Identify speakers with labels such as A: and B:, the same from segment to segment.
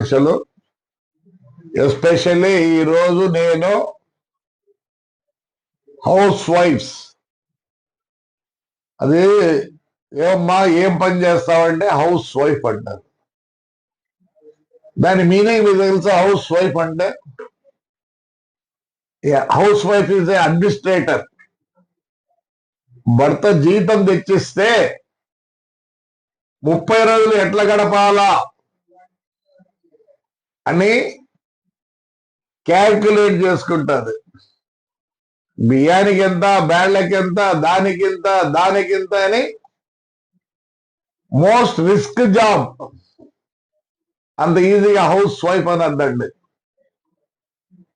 A: అసలు ఎస్పెషల్లీ ఈరోజు నేను హౌస్ వైఫ్స్ అది ఏమమ్మా ఏం పని చేస్తావంటే హౌస్ వైఫ్ అంటారు. దాని మీనింగ్ మీకు తెలుసా? హౌస్ వైఫ్ అంటే house wife is a administrator. భర్త జీతం తెచ్చిస్తే 30 రోజులు ఎట్లా గడపాలా అని క్యాల్కులేట్ చేసుకుంటారు. బియ్యానికి ఎంత, బ్యాళ్ళకి ఎంత, దానికింత అని మోస్ట్ రిస్క్ జాబ్. అంత ఈజీగా హౌస్ వైఫ్ అని అర్థండి.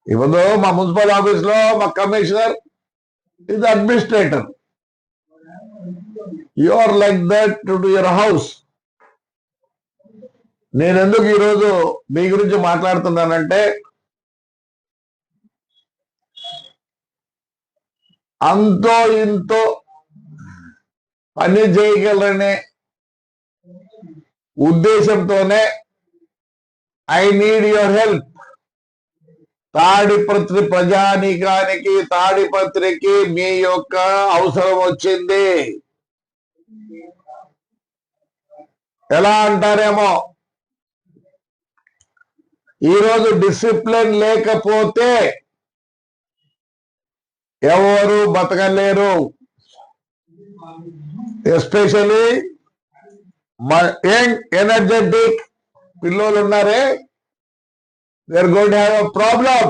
A: ఇవ్వదు మా మున్సిపల్ ఆఫీస్ లో మా కమిషనర్ ఇది administrator. You are like that to your house. నేను ఎందుకు ఈరోజు మీ గురించి మాట్లాడుతున్నానంటే, అంతో ఇంతో పని చేయగలరనే ఉద్దేశంతోనే I need your help. Tadipatri ప్రజానీకానికి, తాడిపత్రికి మీ యొక్క అవసరం వచ్చింది. ఎలా అంటారేమో, ఈరోజు డిసిప్లిన్ లేకపోతే ఎవరు బతకలేరు. ఎస్పెషల్లీ యంగ్ ఎనర్జెటిక్ పిల్లలు ఉన్నారే, they are going to have a problem.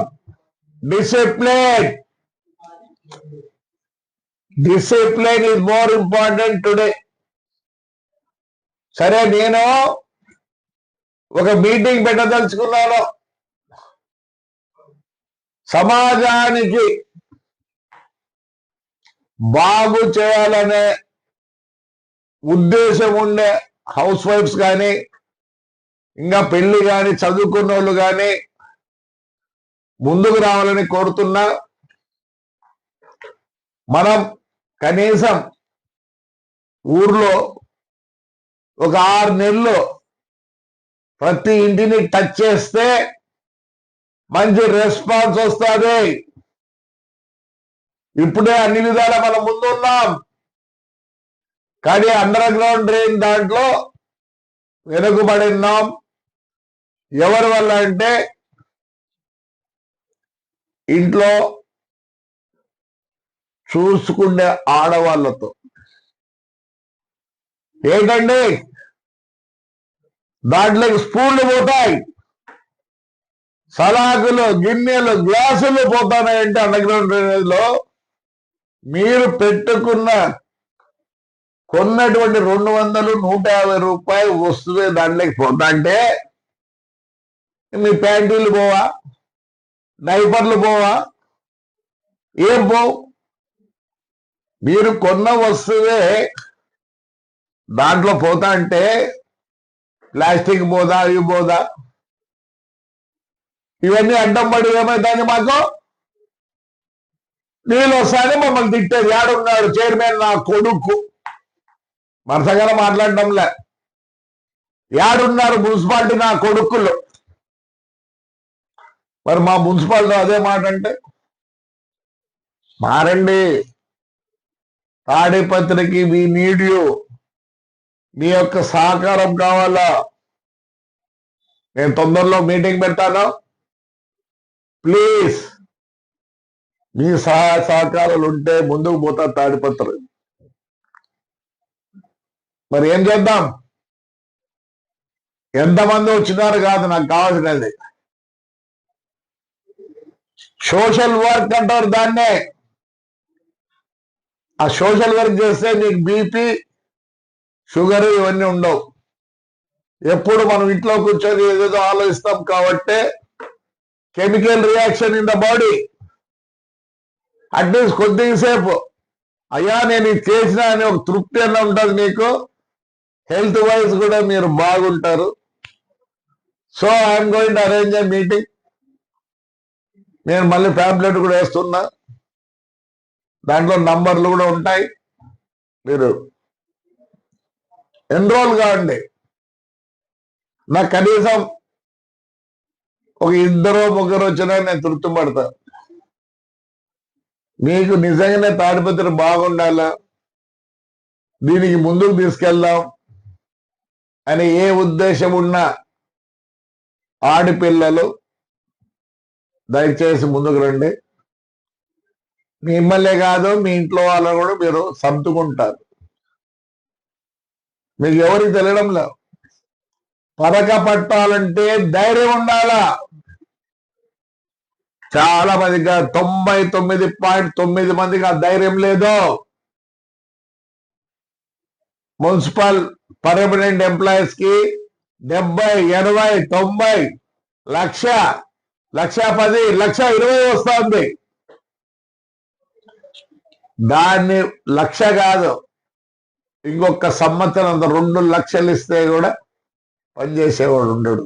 A: Discipline is more important today. సరే, నేను ఒక మీటింగ్ పెట్టదలుచుకున్నాను. సమాజానికి బాగు చేయాలనే ఉద్దేశం ఉండే హౌస్ వైఫ్స్ కానీ, ఇంకా పెళ్లి కానీ, చదువుకున్న వాళ్ళు కానీ ముందుకు రావాలని కోరుతున్నా. మనం కనీసం ఊర్లో ఒక 6 నెలలు ప్రతి ఇంటిని టచ్ చేస్తే మంచి రెస్పాన్స్ వస్తుంది. ఇప్పుడే అన్ని విధాలా మనం ముందున్నాం, కానీ అండర్ గ్రౌండ్ డ్రైన్ దాంట్లో వెనుకబడి ఉన్నాం. ఎవరి వల్ల అంటే ఇంట్లో చూసుకునే ఆడవాళ్ళతో. ఏంటండి, దాంట్లోకి స్పూన్లు పోతాయి, సలాకులు, గిన్నెలు, గ్లాసులు పోతాయంటే అండర్ గ్రౌండ్ డ్రైనేజ్ లో మీరు కొన్నటువంటి 200, 150 రూపాయలు వస్తువే దాంట్లోకి పోతా అంటే మీ ప్యాంటీలు పోవా, డైపర్లు పోవా, ఏం పోవు? మీరు కొన్న వస్తువే దాంట్లో పోతా అంటే ప్లాస్టిక్ పోదా, ఇవి పోదా? ఇవన్నీ అడ్డం పడి ఏమైందని మాకు నీళ్ళు వస్తానే మమ్మల్ని తిట్టేది. ఏడున్నాడు చైర్మన్ నా కొడుకు? మనసగానే మాట్లాడడంలే. ఏడున్నారు మున్సిపాలిటీ నా కొడుకులు? మరి మా మున్సిపాలిటీ అదే మాట అంటే మారండి. తాడిపత్రికి మీ నీడ్ యూ, మీ యొక్క సహకారం కావాలా. నేను తొందరలో మీటింగ్ పెడతాను. ప్లీజ్ మీ సహాయ సహకారాలు ఉంటే ముందుకు పోతా తాడిపత్రి. మరి ఏం చేద్దాం? ఎంతమంది వచ్చినారు కాదు నాకు కావాల్సినది, సోషల్ వర్క్ అంటారు దాన్నే. ఆ సోషల్ వర్క్ చేస్తే నీకు బీపీ, షుగర్ ఇవన్నీ ఉండవు. ఎప్పుడు మనం ఇంట్లో కూర్చొని ఏదేదో ఆలోచిస్తాం కాబట్టి chemical reaction in the body. At least కొద్దిసేపు అయ్యా నేను ఇది చేసిన అని ఒక తృప్తి అన్న ఉంటుంది మీకు. హెల్త్ వైజ్ కూడా మీరు బాగుంటారు. So I'm going to arrange A meeting. నేను మళ్ళీ ప్యాంప్లెట్ కూడా వేస్తున్నా, దాంట్లో నంబర్లు కూడా ఉంటాయి. మీరు ఎన్రోల్ కావండి. నాకు కనీసం ఒక ఇద్దరు ముగ్గురు వచ్చినా నేను తృప్తి పడతా. మీకు నిజంగానే తాడిపత్రి బాగుండాలా, దీనికి ముందుకు తీసుకెళ్దాం అని ఏ ఉద్దేశం ఉన్నా ఆడపిల్లలు దయచేసి ముందుకు రండి. మిమ్మల్నే కాదు, మీ ఇంట్లో వాళ్ళని కూడా మీరు సర్దుకుంటారు. మీకు ఎవరికి తెలియడం లేదు. పరక పట్టాలంటే ధైర్యం ఉండాలా. చాలా మందిగా 99.9 మందికి ఆ ధైర్యం లేదు. మున్సిపల్ పర్మనెంట్ ఎంప్లాయీస్ కి 70, 80, 90, 1,00,000, 1,10,000, 1,20,000 వస్తుంది. దాన్ని 1,00,000 కాదు, ఇంకొక సంవత్సరం 2 లక్షలు ఇస్తే కూడా పనిచేసేవాడు ఉండడు.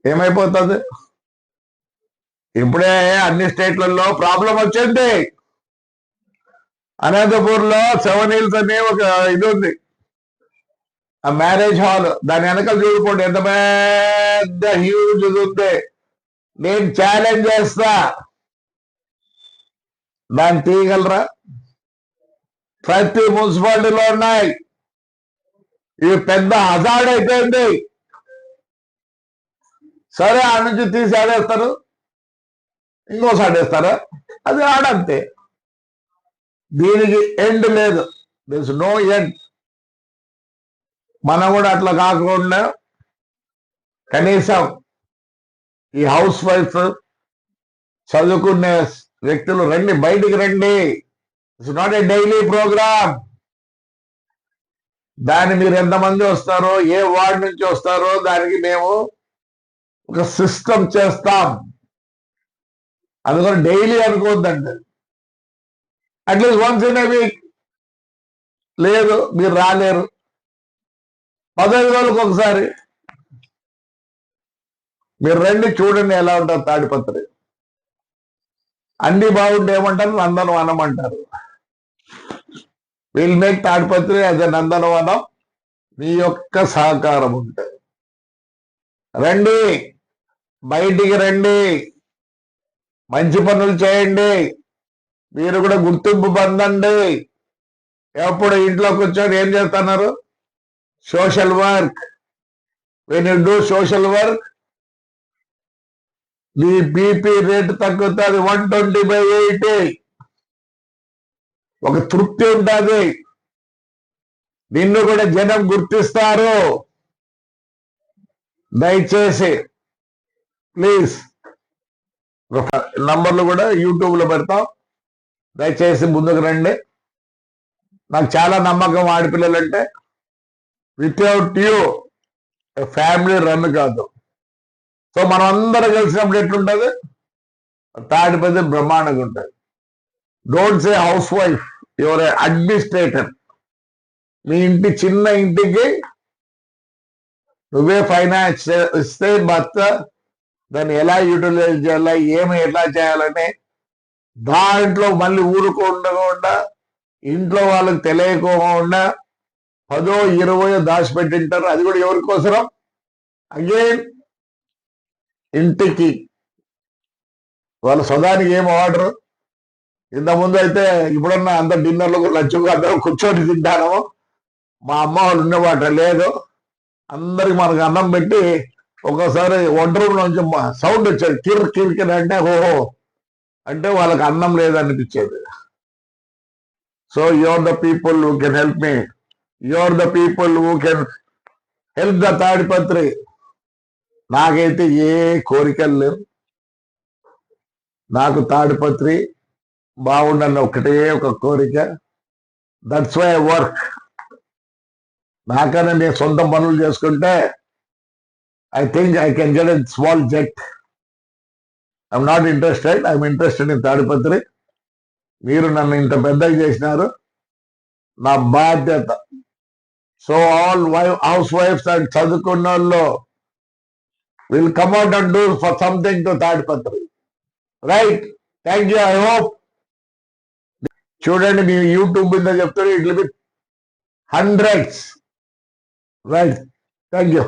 A: ఏమైపోతుంది? ఇప్పుడే అన్ని స్టేట్లలో ప్రాబ్లం వచ్చింది. అనంతపూర్ లో 7 Hills అనే ఒక ఇది ఉంది, ఆ మ్యారేజ్ హాల్. దాని వెనకాల చూడుకోండి ఎంత పెద్ద హ్యూజ్ ఉంది. నేను ఛాలెంజ్ చేస్తా, దాన్ని తీయగలరా? ప్రతి మున్సిపాలిటీలో ఉన్నాయి. ఇవి పెద్ద హజార్డ్ అయిపోయింది. సరే, ఆ నుంచి తీసి ఆడేస్తారు, ఇంకోసారి వేస్తారా? అది ఆడంతే. దీనికి ఎండ్ లేదు, దిస్ నో ఎండ్. మనం కూడా అట్లా కాకుండా కనీసం ఈ హౌస్ వైఫ్, చదువుకునే వ్యక్తులు రండి, బయటికి రండి. It's not a daily programme. దాన్ని మీరు ఎంతమంది వస్తారో, ఏ వార్డు నుంచి వస్తారో దానికి మేము ఒక సిస్టమ్ చేస్తాం. అందుకని డైలీ అనుకోవద్దండి, at least once in a week. లేదు, మీరు రాలేరు, 15 రోజులకు ఒకసారి మీరు రండి, చూడండి ఎలా ఉంటారు తాడిపత్రి. అన్ని బాగుంటే ఏమంటారు? నందనవనం అంటారు. Will make Tadipatri as a నందనవనం. మీ యొక్క సహకారం ఉంటే రండి, బయటికి రండి, మంచి పనులు చేయండి, మీరు కూడా గుర్తింపు పొందండి. ఎప్పుడు ఇంట్లో కూర్చొని ఏం చేస్తున్నారు? Social work. When you do social work, me BP rate తగ్గుతుంది 120/80. ఒక తృప్తి ఉంటుంది, నిన్ను కూడా జనం గుర్తిస్తారు. దయచేసి ప్లీజ్, నంబర్లు కూడా యూట్యూబ్ లో పెడతాం, దయచేసి ముందుకు రండి. నాకు చాలా నమ్మకం ఆడపిల్లలంటే. వితౌట్ యూ ఫ్యామిలీ రన్ కాదు. సో మనం అందరం కలిసినప్పుడు ఎట్లుంటుంది? తాడిపత్రి బ్రహ్మాండంగా ఉంటుంది. Don't say housewife, your administrator. మీ ఇంటి చిన్న ఇంటికి నువ్వే ఫైనాన్స్ ఇస్తే భర్త దాన్ని ఎలా యూటిలైజ్ చేయాలా, ఏమి ఎలా చేయాలని దాంట్లో మళ్ళీ ఊరుకోకుండా, ఇంట్లో వాళ్ళకి తెలియకోకుండా 10, 20 దాచిపెట్టింటారు. అది కూడా ఎవరి కోసరం? అగైన్ ఇంటికి. వాళ్ళ సొదానికి ఏం ఆర్డర్. ఇంతకుముందు అయితే ఇప్పుడన్నా అంత డిన్నర్లు, లంచ్కు అందరూ కూర్చొని తింటాను. మా అమ్మ వాళ్ళు ఉండేవాట లేదు. అందరికి మనకు అన్నం పెట్టి ఒక్కోసారి వంట రూమ్ నుంచి సౌండ్ వచ్చేది, కిర్ కిర్ అంటే ఓహో అంటే వాళ్ళకి అన్నం లేదనిపించేది. So you're the people who can help me, you're the people who can help the Tadipatri. నాకైతే ఏ కోరికలు లేవు. నాకు తాడిపత్రి బాగుండన్న ఒకటే ఒక కోరిక. That's why I work. నాకన్నా నేను సొంత పనులు చేసుకుంటే I think I can get a small jet. I'm not interested, I'm interested in Tadipatri. మీరు నన్ను ఇంత పెద్దగా చేసినారు, నా బాధ్యత. సో ఆల్ హౌస్ వైఫ్స్ అండ్ చదువుకున్న వాళ్ళు will come out and do for something to Tadipatri. Right, thank you. I hope చూడండి, మీ యూట్యూబ్ మీద చెప్తారు, it will be hundreds. Right, thank you.